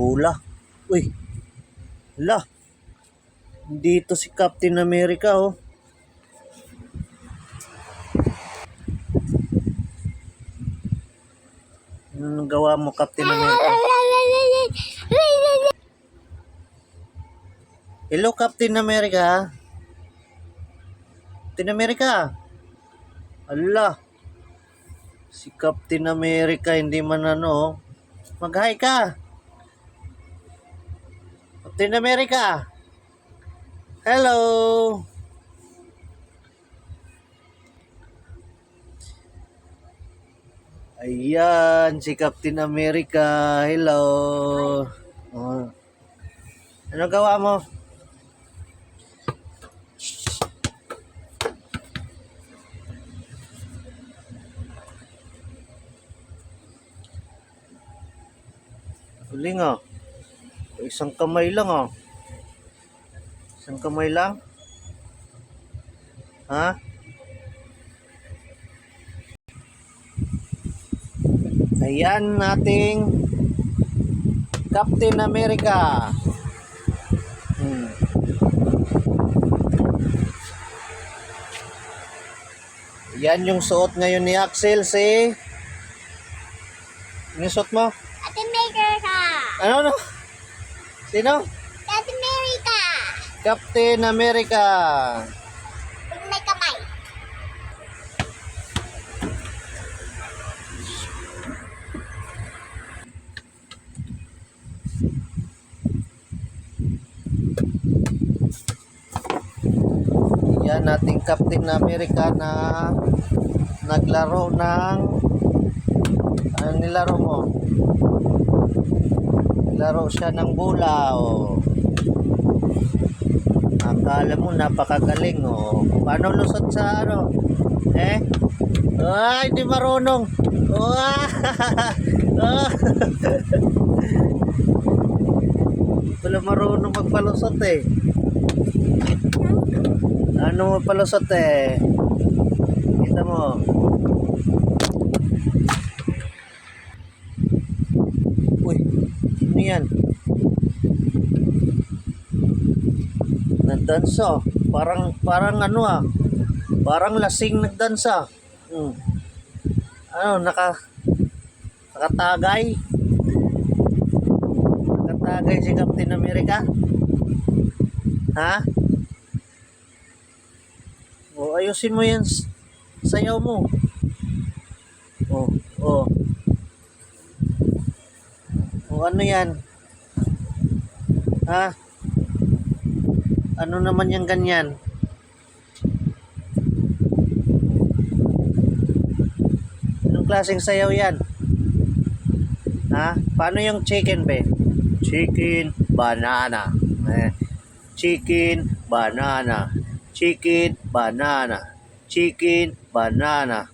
bola. Uy, hala. Dito si Captain America, oh. Anong gawa mo, Captain America? Hello, Captain America. Captain America. Hala. Si Captain America, hindi man ano. Mag-hi ka. Captain America. Hello. Ayan, si Captain America. Hello. Oh. Ano gawa mo? Huling ah. Isang kamay lang ah. Isang kamay lang? Ha? Ayan nating Captain America. Yan yung suot ngayon ni Axel, si... Ano yung suot mo? Captain America! Ano? Sino? Captain America! Captain America. Pag may kamay. Yan nating Captain America na naglaro ng... Ano nilaro mo? Naglaro siya ng bola, oh. Akala mo napakagaling, oh. Paano lusot sa ano? Ay, di marunong. Wala marunong magpalusot eh. Ano magpalusot eh? Kita mo. Uy, ano yan? Nagdansa. Parang ano ah. Parang lasing nagdansa. Ano, nakatagay. Nakatagay si Captain America. Ha? O, ayusin mo yan. Sayaw mo. O. O, ano yan? Ha? Ano naman yung ganyan? Anong klaseng sayaw yan? Ha? Paano yung chicken, be? Chicken, banana. Chicken, banana. Chicken, banana. Chicken, banana.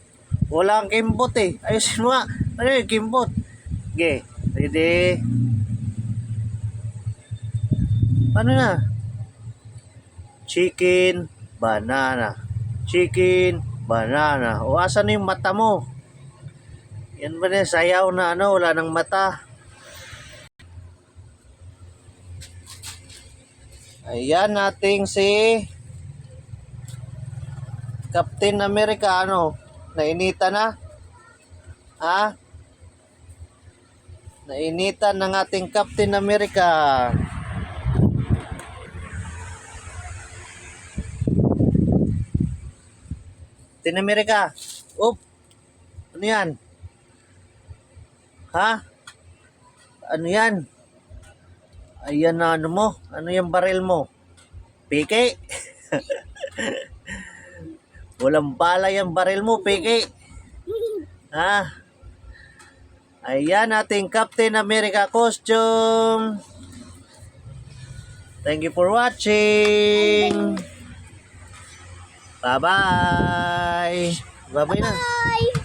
Wala kang kimbot eh. Ayusin mo nga. Ano yung kimbot? Okay. Ready? Paano na? Chicken, banana. Chicken, banana. O asan na yung mata mo? Yan ba na sayaw na ano? Wala nang mata. Ayan nating si Captain America, ano? Nainita na? Ha? Nainitan ng ating Captain America. Captain America. Ano yan? Ha? Ano yan? Ayan na ano mo? Ano yung baril mo? Piki? Walang bala yung baril mo, Piki. Ha? Ayan ating Captain America costume. Thank you for watching. Bye-bye. Bye-bye na. Bye!